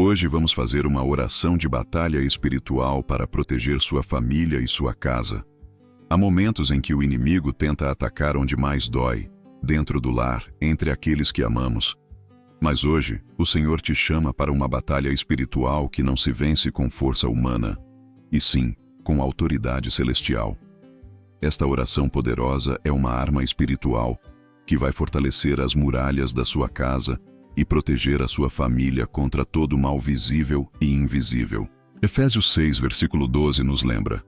Hoje vamos fazer uma oração de batalha espiritual para proteger sua família e sua casa. Há momentos em que o inimigo tenta atacar onde mais dói, dentro do lar, entre aqueles que amamos. Mas hoje, o Senhor te chama para uma batalha espiritual que não se vence com força humana, e sim com autoridade celestial. Esta oração poderosa é uma arma espiritual que vai fortalecer as muralhas da sua casa e proteger a sua família contra todo o mal visível e invisível. Efésios 6, versículo 12 nos lembra: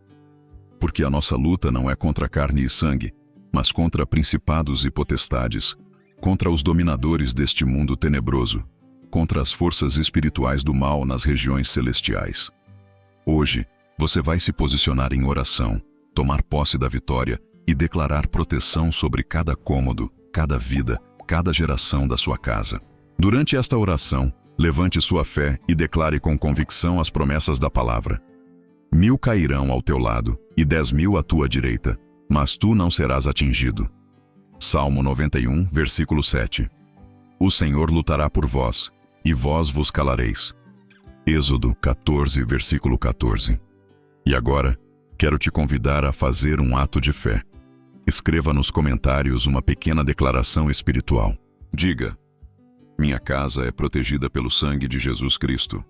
porque a nossa luta não é contra carne e sangue, mas contra principados e potestades, contra os dominadores deste mundo tenebroso, contra as forças espirituais do mal nas regiões celestiais. Hoje, você vai se posicionar em oração, tomar posse da vitória e declarar proteção sobre cada cômodo, cada vida, cada geração da sua casa. Durante esta oração, levante sua fé e declare com convicção as promessas da palavra. 1000 cairão ao teu lado e 10.000 à tua direita, mas tu não serás atingido. Salmo 91, versículo 7. O Senhor lutará por vós, e vós vos calareis. Êxodo 14, versículo 14. E agora, quero te convidar a fazer um ato de fé. Escreva nos comentários uma pequena declaração espiritual. Diga: minha casa é protegida pelo sangue de Jesus Cristo.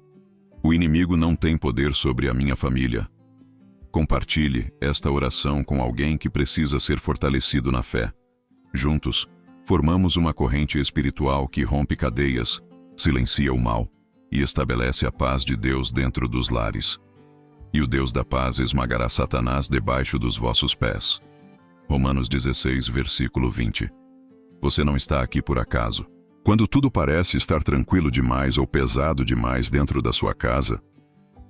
O inimigo não tem poder sobre a minha família. Compartilhe esta oração com alguém que precisa ser fortalecido na fé. Juntos, formamos uma corrente espiritual que rompe cadeias, silencia o mal e estabelece a paz de Deus dentro dos lares. E o Deus da paz esmagará Satanás debaixo dos vossos pés. Romanos 16, versículo 20. Você não está aqui por acaso. Quando tudo parece estar tranquilo demais ou pesado demais dentro da sua casa,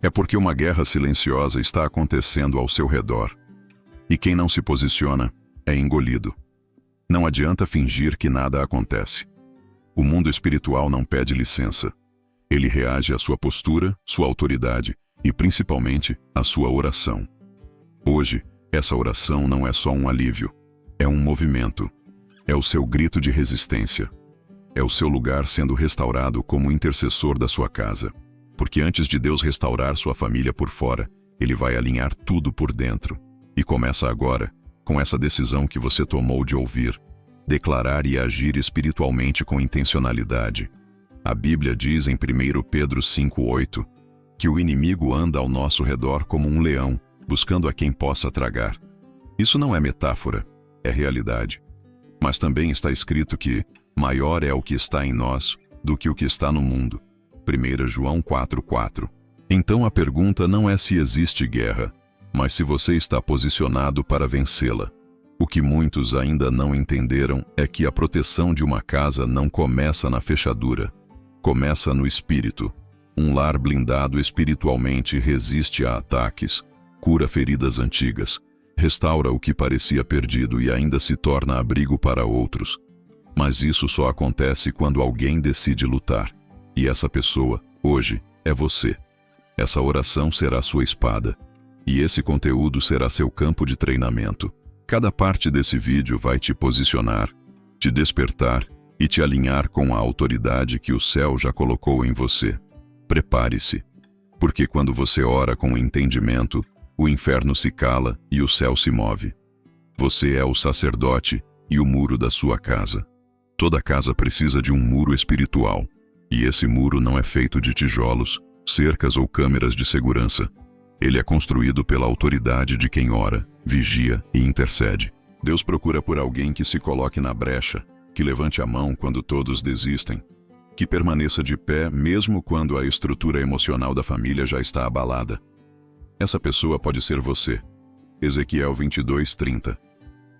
é porque uma guerra silenciosa está acontecendo ao seu redor. E quem não se posiciona é engolido. Não adianta fingir que nada acontece. O mundo espiritual não pede licença. Ele reage à sua postura, sua autoridade e, principalmente, à sua oração. Hoje, essa oração não é só um alívio, é um movimento. É o seu grito de resistência. É o seu lugar sendo restaurado como intercessor da sua casa. Porque antes de Deus restaurar sua família por fora, Ele vai alinhar tudo por dentro. E começa agora, com essa decisão que você tomou de ouvir, declarar e agir espiritualmente com intencionalidade. A Bíblia diz em 1 Pedro 5,8 que o inimigo anda ao nosso redor como um leão, buscando a quem possa tragar. Isso não é metáfora, é realidade. Mas também está escrito que maior é o que está em nós do que o que está no mundo. 1 João 4,4. Então a pergunta não é se existe guerra, mas se você está posicionado para vencê-la. O que muitos ainda não entenderam é que a proteção de uma casa não começa na fechadura, começa no espírito. Um lar blindado espiritualmente resiste a ataques, cura feridas antigas, restaura o que parecia perdido e ainda se torna abrigo para outros. Mas isso só acontece quando alguém decide lutar. E essa pessoa, hoje, é você. Essa oração será sua espada. E esse conteúdo será seu campo de treinamento. Cada parte desse vídeo vai te posicionar, te despertar e te alinhar com a autoridade que o céu já colocou em você. Prepare-se, porque quando você ora com entendimento, o inferno se cala e o céu se move. Você é o sacerdote e o muro da sua casa. Toda casa precisa de um muro espiritual, e esse muro não é feito de tijolos, cercas ou câmeras de segurança. Ele é construído pela autoridade de quem ora, vigia e intercede. Deus procura por alguém que se coloque na brecha, que levante a mão quando todos desistem, que permaneça de pé mesmo quando a estrutura emocional da família já está abalada. Essa pessoa pode ser você. Ezequiel 22:30.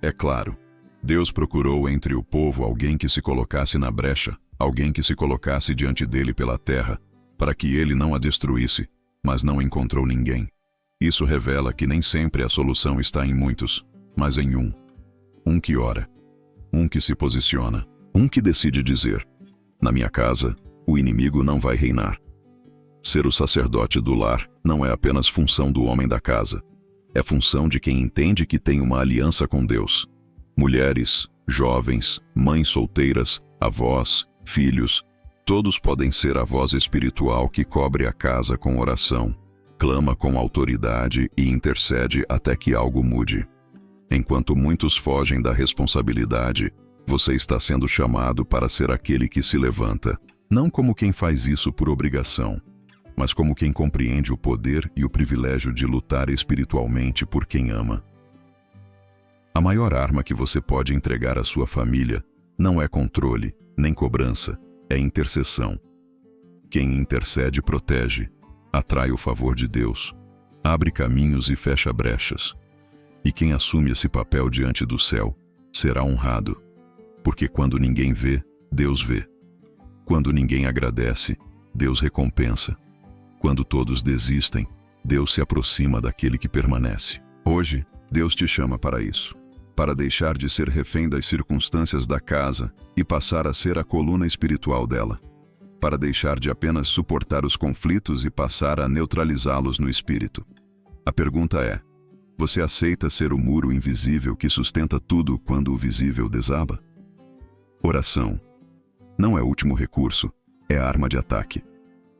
É claro, Deus procurou entre o povo alguém que se colocasse na brecha, alguém que se colocasse diante dele pela terra, para que ele não a destruísse, mas não encontrou ninguém. Isso revela que nem sempre a solução está em muitos, mas em um. Um que ora, um que se posiciona, um que decide dizer: na minha casa, o inimigo não vai reinar. Ser o sacerdote do lar não é apenas função do homem da casa, é função de quem entende que tem uma aliança com Deus. Mulheres, jovens, mães solteiras, avós, filhos, Todos podem ser a voz espiritual que cobre a casa com oração, clama com autoridade e intercede até que algo mude. Enquanto muitos fogem da responsabilidade, você está sendo chamado para ser aquele que se levanta, não como quem faz isso por obrigação, mas como quem compreende o poder e o privilégio de lutar espiritualmente por quem ama. A maior arma que você pode entregar à sua família não é controle, nem cobrança, é intercessão. Quem intercede protege, atrai o favor de Deus, abre caminhos e fecha brechas. E quem assume esse papel diante do céu será honrado, porque quando ninguém vê, Deus vê. Quando ninguém agradece, Deus recompensa. Quando todos desistem, Deus se aproxima daquele que permanece. Hoje, Deus te chama para isso, para deixar de ser refém das circunstâncias da casa e passar a ser a coluna espiritual dela, para deixar de apenas suportar os conflitos e passar a neutralizá-los no espírito. A pergunta é: você aceita ser o muro invisível que sustenta tudo quando o visível desaba? Oração não é último recurso, é arma de ataque.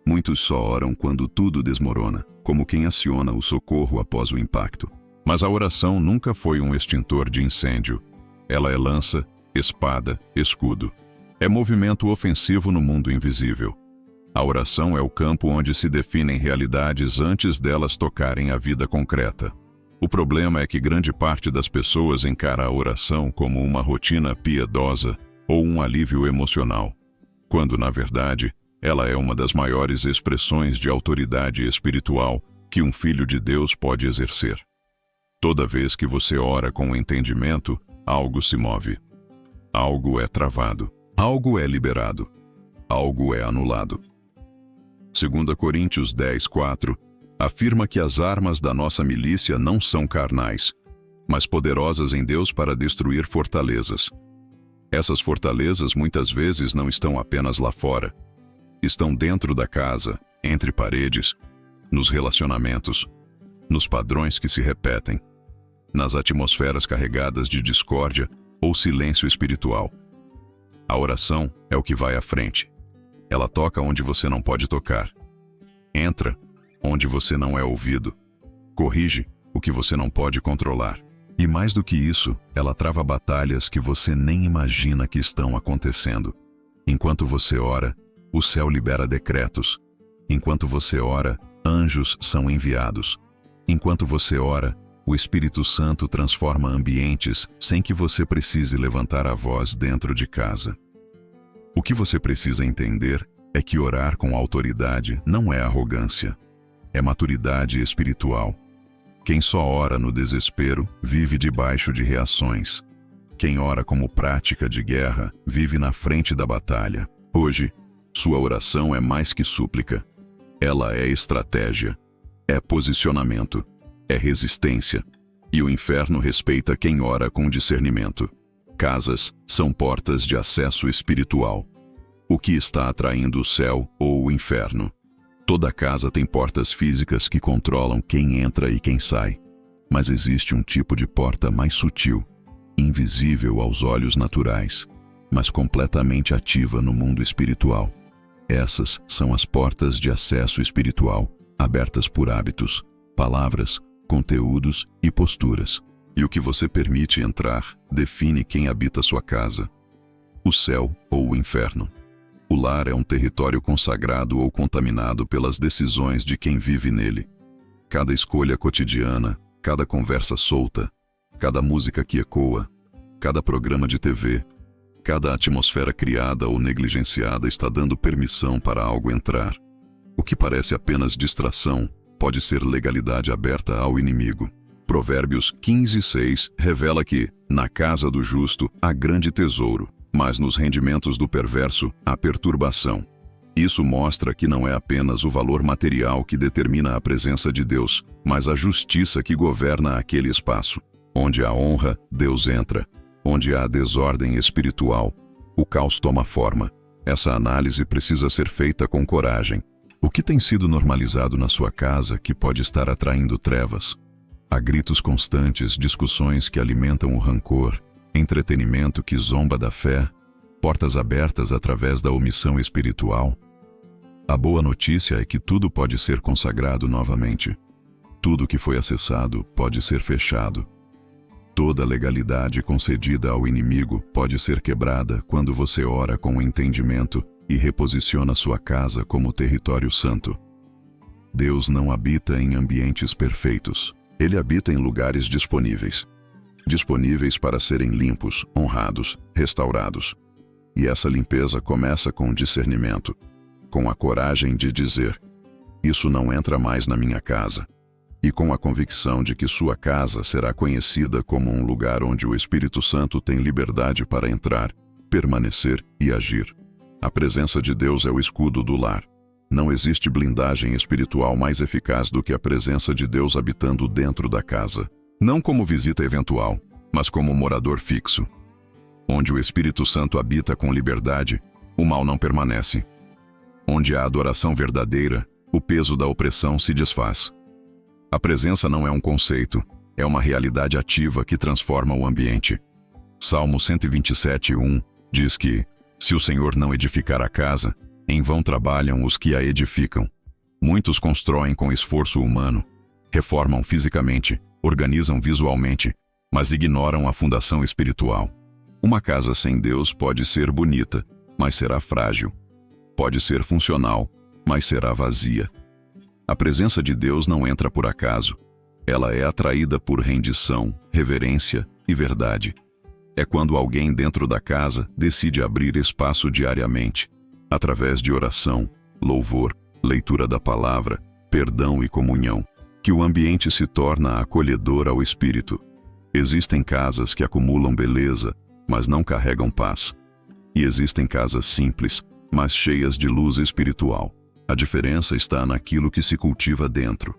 Muitos só oram quando tudo desmorona, como quem aciona o socorro após o impacto. Mas a oração nunca foi um extintor de incêndio. Ela é lança, espada, escudo. É movimento ofensivo no mundo invisível. A oração é o campo onde se definem realidades antes delas tocarem a vida concreta. O problema é que grande parte das pessoas encara a oração como uma rotina piedosa ou um alívio emocional, quando, na verdade, ela é uma das maiores expressões de autoridade espiritual que um filho de Deus pode exercer. Toda vez que você ora com entendimento, algo se move. Algo é travado. Algo é liberado. Algo é anulado. 2 Coríntios 10:4 afirma que as armas da nossa milícia não são carnais, mas poderosas em Deus para destruir fortalezas. Essas fortalezas muitas vezes não estão apenas lá fora. Estão dentro da casa, entre paredes, nos relacionamentos, nos padrões que se repetem, nas atmosferas carregadas de discórdia ou silêncio espiritual. A oração é o que vai à frente. Ela toca onde você não pode tocar. Entra onde você não é ouvido. Corrige o que você não pode controlar. E mais do que isso, ela trava batalhas que você nem imagina que estão acontecendo. Enquanto você ora, o céu libera decretos. Enquanto você ora, anjos são enviados. Enquanto você ora, o Espírito Santo transforma ambientes sem que você precise levantar a voz dentro de casa. O que você precisa entender é que orar com autoridade não é arrogância, é maturidade espiritual. Quem só ora no desespero vive debaixo de reações. Quem ora como prática de guerra vive na frente da batalha. Hoje, sua oração é mais que súplica. Ela é estratégia, é posicionamento, é resistência. E o inferno respeita quem ora com discernimento. Casas são portas de acesso espiritual. O que está atraindo o céu ou o inferno? Toda casa tem portas físicas que controlam quem entra e quem sai. Mas existe um tipo de porta mais sutil, invisível aos olhos naturais, mas completamente ativa no mundo espiritual. Essas são as portas de acesso espiritual, abertas por hábitos, palavras, conteúdos e posturas. E o que você permite entrar define quem habita sua casa, o céu ou o inferno. O lar é um território consagrado ou contaminado pelas decisões de quem vive nele. Cada escolha cotidiana, cada conversa solta, cada música que ecoa, cada programa de TV, cada atmosfera criada ou negligenciada está dando permissão para algo entrar. O que parece apenas distração pode ser legalidade aberta ao inimigo. Provérbios 15:6 revela que, na casa do justo, há grande tesouro, mas nos rendimentos do perverso há perturbação. Isso mostra que não é apenas o valor material que determina a presença de Deus, mas a justiça que governa aquele espaço. Onde há honra, Deus entra. Onde há desordem espiritual, o caos toma forma. Essa análise precisa ser feita com coragem. O que tem sido normalizado na sua casa que pode estar atraindo trevas? Há gritos constantes, discussões que alimentam o rancor, entretenimento que zomba da fé, portas abertas através da omissão espiritual. A boa notícia é que tudo pode ser consagrado novamente. Tudo que foi acessado pode ser fechado. Toda legalidade concedida ao inimigo pode ser quebrada quando você ora com entendimento e reposiciona sua casa como território santo. Deus não habita em ambientes perfeitos. Ele habita em lugares disponíveis. Disponíveis para serem limpos, honrados, restaurados. E essa limpeza começa com discernimento, com a coragem de dizer: isso não entra mais na minha casa. E com a convicção de que sua casa será conhecida como um lugar onde o Espírito Santo tem liberdade para entrar, permanecer e agir. A presença de Deus é o escudo do lar. Não existe blindagem espiritual mais eficaz do que a presença de Deus habitando dentro da casa. Não como visita eventual, mas como morador fixo. Onde o Espírito Santo habita com liberdade, o mal não permanece. Onde há adoração verdadeira, o peso da opressão se desfaz. A presença não é um conceito, é uma realidade ativa que transforma o ambiente. Salmo 127:1 diz que, se o Senhor não edificar a casa, em vão trabalham os que a edificam. Muitos constroem com esforço humano, reformam fisicamente, organizam visualmente, mas ignoram a fundação espiritual. Uma casa sem Deus pode ser bonita, mas será frágil. Pode ser funcional, mas será vazia. A presença de Deus não entra por acaso. Ela é atraída por rendição, reverência e verdade. É quando alguém dentro da casa decide abrir espaço diariamente, através de oração, louvor, leitura da palavra, perdão e comunhão, que o ambiente se torna acolhedor ao espírito. Existem casas que acumulam beleza, mas não carregam paz. E existem casas simples, mas cheias de luz espiritual. A diferença está naquilo que se cultiva dentro.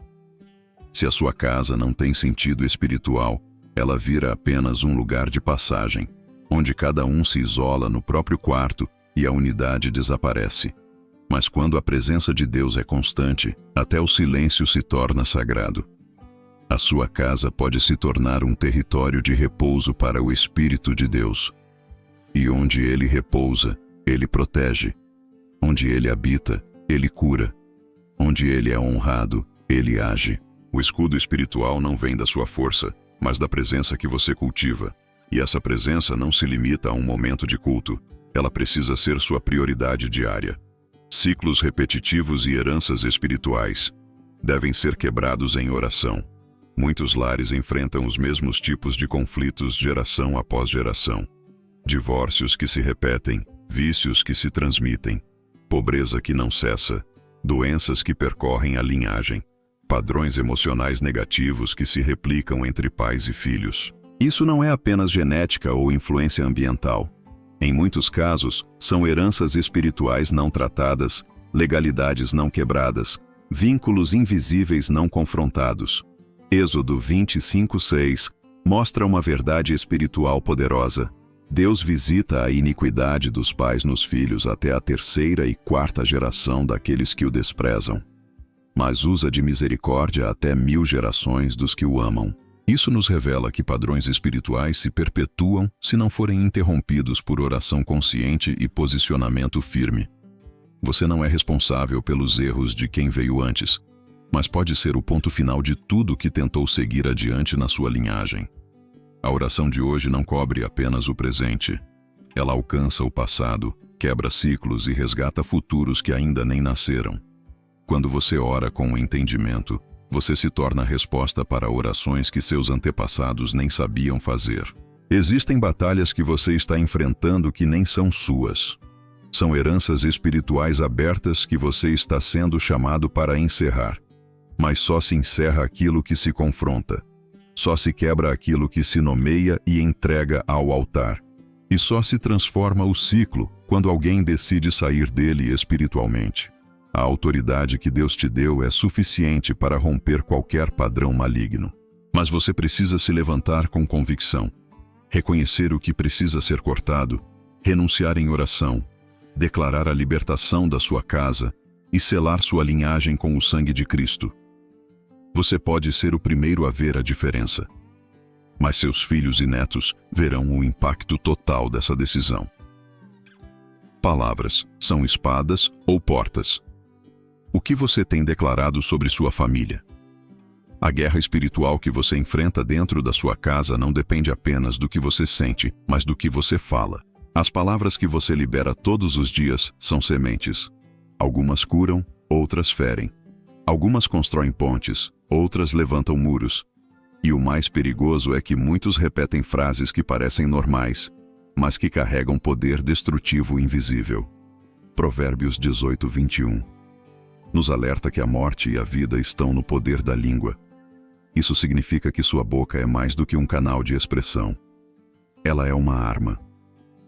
Se a sua casa não tem sentido espiritual, ela vira apenas um lugar de passagem, onde cada um se isola no próprio quarto e a unidade desaparece. Mas quando a presença de Deus é constante, até o silêncio se torna sagrado. A sua casa pode se tornar um território de repouso para o Espírito de Deus. E onde ele repousa, ele protege. Onde ele habita, ele cura. Onde ele é honrado, ele age. O escudo espiritual não vem da sua força, mas da presença que você cultiva. E essa presença não se limita a um momento de culto. Ela precisa ser sua prioridade diária. Ciclos repetitivos e heranças espirituais devem ser quebrados em oração. Muitos lares enfrentam os mesmos tipos de conflitos geração após geração. Divórcios que se repetem, vícios que se transmitem, pobreza que não cessa, doenças que percorrem a linhagem, padrões emocionais negativos que se replicam entre pais e filhos. Isso não é apenas genética ou influência ambiental. Em muitos casos, são heranças espirituais não tratadas, legalidades não quebradas, vínculos invisíveis não confrontados. Êxodo 25:6 mostra uma verdade espiritual poderosa. Deus visita a iniquidade dos pais nos filhos até a 3ª e 4ª geração daqueles que o desprezam, mas usa de misericórdia até 1000 gerações dos que o amam. Isso nos revela que padrões espirituais se perpetuam se não forem interrompidos por oração consciente e posicionamento firme. Você não é responsável pelos erros de quem veio antes, mas pode ser o ponto final de tudo que tentou seguir adiante na sua linhagem. A oração de hoje não cobre apenas o presente. Ela alcança o passado, quebra ciclos e resgata futuros que ainda nem nasceram. Quando você ora com entendimento, você se torna a resposta para orações que seus antepassados nem sabiam fazer. Existem batalhas que você está enfrentando que nem são suas. São heranças espirituais abertas que você está sendo chamado para encerrar. Mas só se encerra aquilo que se confronta. Só se quebra aquilo que se nomeia e entrega ao altar. E só se transforma o ciclo quando alguém decide sair dele espiritualmente. A autoridade que Deus te deu é suficiente para romper qualquer padrão maligno. Mas você precisa se levantar com convicção, reconhecer o que precisa ser cortado, renunciar em oração, declarar a libertação da sua casa e selar sua linhagem com o sangue de Cristo. Você pode ser o primeiro a ver a diferença, mas seus filhos e netos verão o impacto total dessa decisão. Palavras são espadas ou portas. O que você tem declarado sobre sua família? A guerra espiritual que você enfrenta dentro da sua casa não depende apenas do que você sente, mas do que você fala. As palavras que você libera todos os dias são sementes. Algumas curam, outras ferem. Algumas constroem pontes, outras levantam muros. E o mais perigoso é que muitos repetem frases que parecem normais, mas que carregam poder destrutivo invisível. Provérbios 18:21 nos alerta que a morte e a vida estão no poder da língua. Isso significa que sua boca é mais do que um canal de expressão. Ela é uma arma.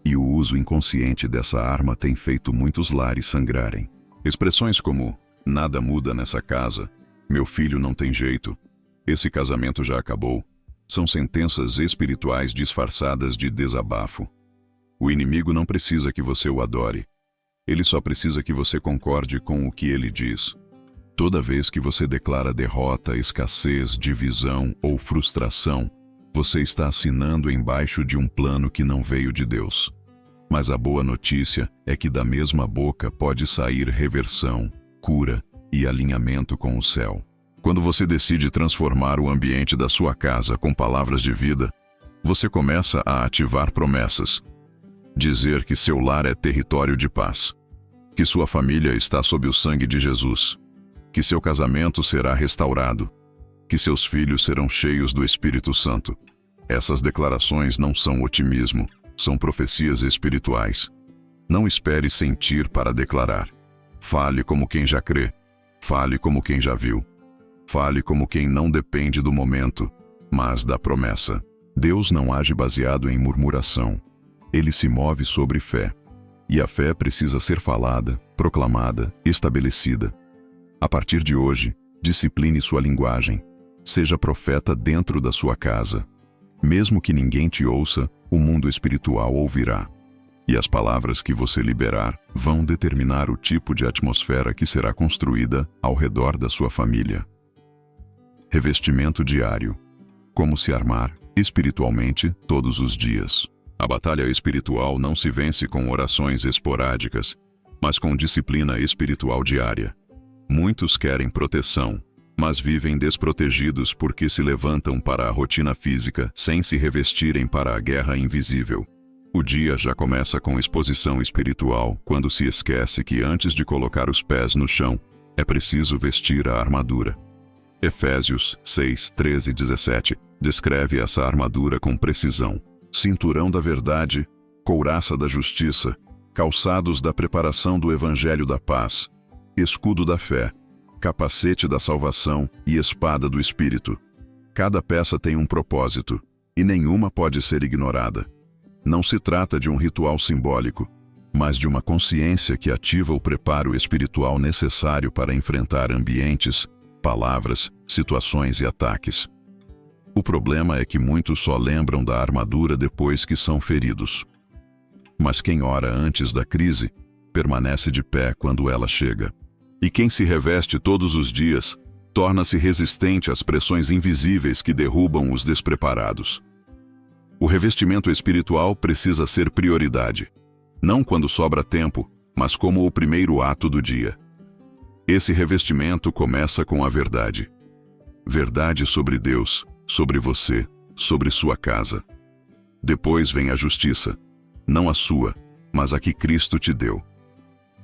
E o uso inconsciente dessa arma tem feito muitos lares sangrarem. Expressões como, nada muda nessa casa, meu filho não tem jeito, esse casamento já acabou, são sentenças espirituais disfarçadas de desabafo. O inimigo não precisa que você o adore. Ele só precisa que você concorde com o que ele diz. Toda vez que você declara derrota, escassez, divisão ou frustração, você está assinando embaixo de um plano que não veio de Deus. Mas a boa notícia é que da mesma boca pode sair reversão, cura e alinhamento com o céu. Quando você decide transformar o ambiente da sua casa com palavras de vida, você começa a ativar promessas. Dizer que seu lar é território de paz, que sua família está sob o sangue de Jesus, que seu casamento será restaurado, que seus filhos serão cheios do Espírito Santo. Essas declarações não são otimismo, são profecias espirituais. Não espere sentir para declarar. Fale como quem já crê. Fale como quem já viu. Fale como quem não depende do momento, mas da promessa. Deus não age baseado em murmuração. Ele se move sobre fé. E a fé precisa ser falada, proclamada, estabelecida. A partir de hoje, discipline sua linguagem. Seja profeta dentro da sua casa. Mesmo que ninguém te ouça, o mundo espiritual ouvirá. E as palavras que você liberar vão determinar o tipo de atmosfera que será construída ao redor da sua família. Revestimento diário. Como se armar espiritualmente todos os dias. A batalha espiritual não se vence com orações esporádicas, mas com disciplina espiritual diária. Muitos querem proteção, mas vivem desprotegidos porque se levantam para a rotina física sem se revestirem para a guerra invisível. O dia já começa com exposição espiritual quando se esquece que antes de colocar os pés no chão, é preciso vestir a armadura. Efésios 6:13-17 descreve essa armadura com precisão. Cinturão da verdade, couraça da justiça, calçados da preparação do evangelho da paz, escudo da fé, capacete da salvação e espada do Espírito. Cada peça tem um propósito, e nenhuma pode ser ignorada. Não se trata de um ritual simbólico, mas de uma consciência que ativa o preparo espiritual necessário para enfrentar ambientes, palavras, situações e ataques. O problema é que muitos só lembram da armadura depois que são feridos. Mas quem ora antes da crise, permanece de pé quando ela chega. E quem se reveste todos os dias, torna-se resistente às pressões invisíveis que derrubam os despreparados. O revestimento espiritual precisa ser prioridade, não quando sobra tempo, mas como o primeiro ato do dia. Esse revestimento começa com a verdade. Verdade sobre Deus, sobre você, sobre sua casa. Depois vem a justiça, não a sua, mas a que Cristo te deu.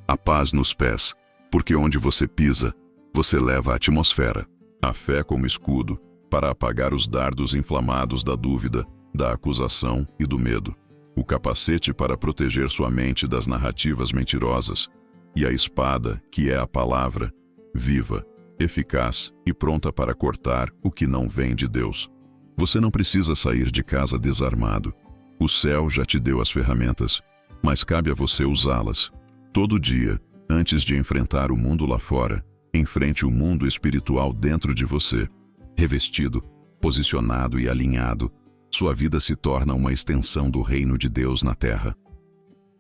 A paz nos pés, porque onde você pisa, você leva a atmosfera. A fé como escudo, para apagar os dardos inflamados da dúvida, da acusação e do medo. O capacete para proteger sua mente das narrativas mentirosas. E a espada, que é a palavra, viva, eficaz e pronta para cortar o que não vem de Deus. Você não precisa sair de casa desarmado. O céu já te deu as ferramentas, mas cabe a você usá-las. Todo dia, antes de enfrentar o mundo lá fora, enfrente o mundo espiritual dentro de você. Revestido, posicionado e alinhado, sua vida se torna uma extensão do reino de Deus na terra.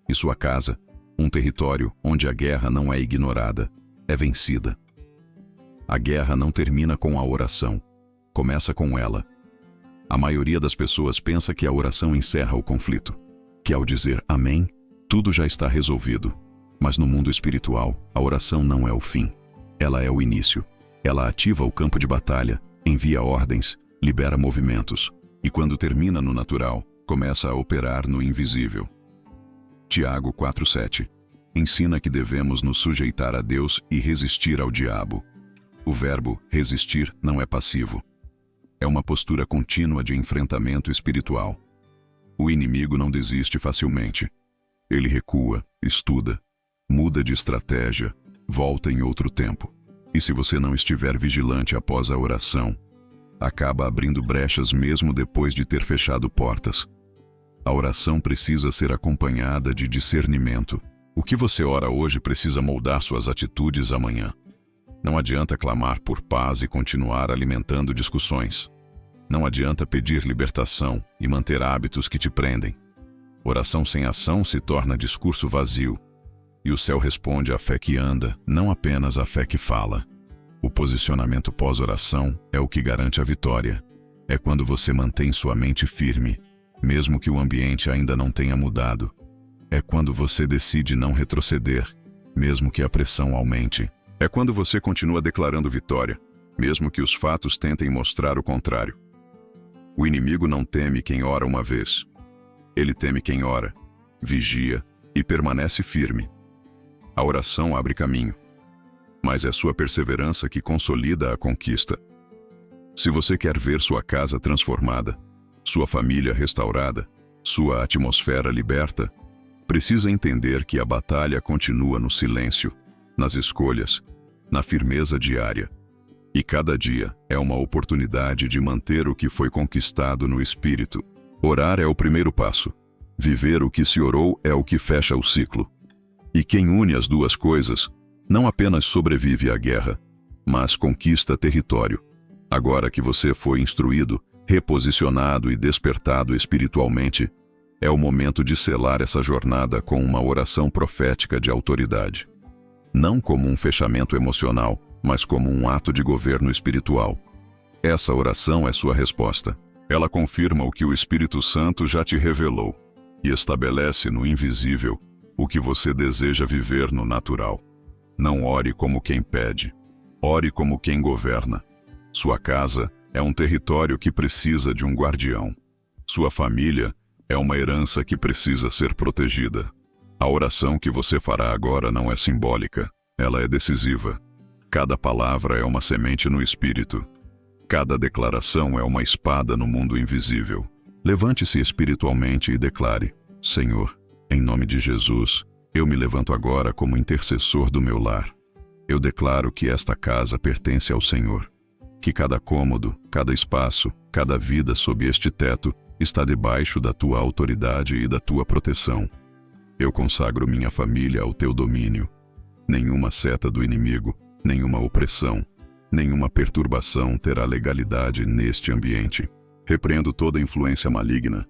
E sua casa, um território onde a guerra não é ignorada, é vencida. A guerra não termina com a oração, começa com ela. A maioria das pessoas pensa que a oração encerra o conflito, que ao dizer amém, Tudo já está resolvido. Mas no mundo espiritual, a oração não é o fim. Ela é o início. Ela ativa o campo de batalha, envia ordens, libera movimentos. E quando termina no natural, começa a operar no invisível. Tiago 4:7 ensina que devemos nos sujeitar a Deus e resistir ao diabo. O verbo resistir não é passivo. É uma postura contínua de enfrentamento espiritual. O inimigo não desiste facilmente. Ele recua, estuda, muda de estratégia, volta em outro tempo. E se você não estiver vigilante após a oração, acaba abrindo brechas mesmo depois de ter fechado portas. A oração precisa ser acompanhada de discernimento. O que você ora hoje precisa moldar suas atitudes amanhã. Não adianta clamar por paz e continuar alimentando discussões. Não adianta pedir libertação e manter hábitos que te prendem. Oração sem ação se torna discurso vazio. E o céu responde à fé que anda, não apenas à fé que fala. O posicionamento pós-oração é o que garante a vitória. É quando você mantém sua mente firme, mesmo que o ambiente ainda não tenha mudado. É quando você decide não retroceder, mesmo que a pressão aumente. É quando você continua declarando vitória, mesmo que os fatos tentem mostrar o contrário. O inimigo não teme quem ora uma vez. Ele teme quem ora, vigia e permanece firme. A oração abre caminho, mas é sua perseverança que consolida a conquista. Se você quer ver sua casa transformada, sua família restaurada, sua atmosfera liberta, precisa entender que a batalha continua no silêncio, nas escolhas, na firmeza diária. E cada dia é uma oportunidade de manter o que foi conquistado no espírito. Orar é o primeiro passo. Viver o que se orou é o que fecha o ciclo. E quem une as duas coisas, não apenas sobrevive à guerra, mas conquista território. Agora que você foi instruído, reposicionado e despertado espiritualmente, é o momento de selar essa jornada com uma oração profética de autoridade. Não como um fechamento emocional, mas como um ato de governo espiritual. Essa oração é sua resposta. Ela confirma o que o Espírito Santo já te revelou e estabelece no invisível o que você deseja viver no natural. Não ore como quem pede, ore como quem governa. Sua casa é um território que precisa de um guardião. Sua família é uma herança que precisa ser protegida. A oração que você fará agora não é simbólica, ela é decisiva. Cada palavra é uma semente no espírito. Cada declaração é uma espada no mundo invisível. Levante-se espiritualmente e declare: Senhor, em nome de Jesus, eu me levanto agora como intercessor do meu lar. Eu declaro que esta casa pertence ao Senhor. Que cada cômodo, cada espaço, cada vida sob este teto está debaixo da tua autoridade e da tua proteção. Eu consagro minha família ao teu domínio. Nenhuma seta do inimigo, nenhuma opressão, nenhuma perturbação terá legalidade neste ambiente. Repreendo toda influência maligna,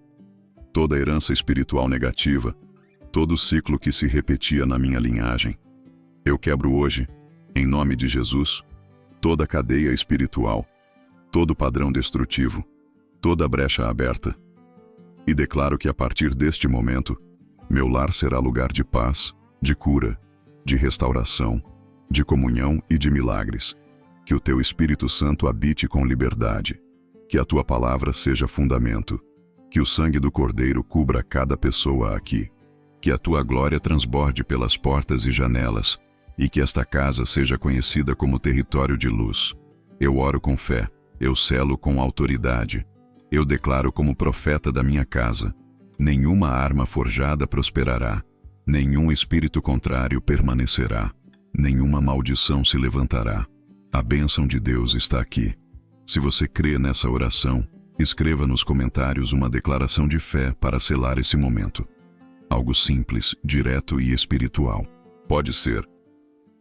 toda herança espiritual negativa, todo ciclo que se repetia na minha linhagem. Eu quebro hoje, em nome de Jesus, toda cadeia espiritual, todo padrão destrutivo, toda brecha aberta. E declaro que a partir deste momento, meu lar será lugar de paz, de cura, de restauração, de comunhão e de milagres. Que o teu Espírito Santo habite com liberdade. Que a tua palavra seja fundamento. Que o sangue do Cordeiro cubra cada pessoa aqui. Que a tua glória transborde pelas portas e janelas. E que esta casa seja conhecida como território de luz. Eu oro com fé, eu selo com autoridade. Eu declaro como profeta da minha casa: nenhuma arma forjada prosperará, nenhum espírito contrário permanecerá, nenhuma maldição se levantará. A bênção de Deus está aqui. Se você crê nessa oração, escreva nos comentários uma declaração de fé para selar esse momento. Algo simples, direto e espiritual. Pode ser: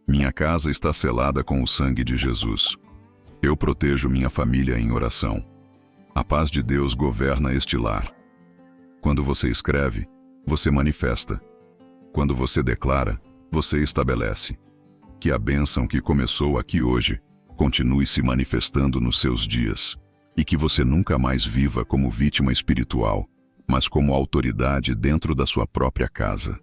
minha casa está selada com o sangue de Jesus. Eu protejo minha família em oração. A paz de Deus governa este lar. Quando você escreve, você manifesta. Quando você declara, você estabelece. Que a bênção que começou aqui hoje continue se manifestando nos seus dias. E que você nunca mais viva como vítima espiritual, mas como autoridade dentro da sua própria casa.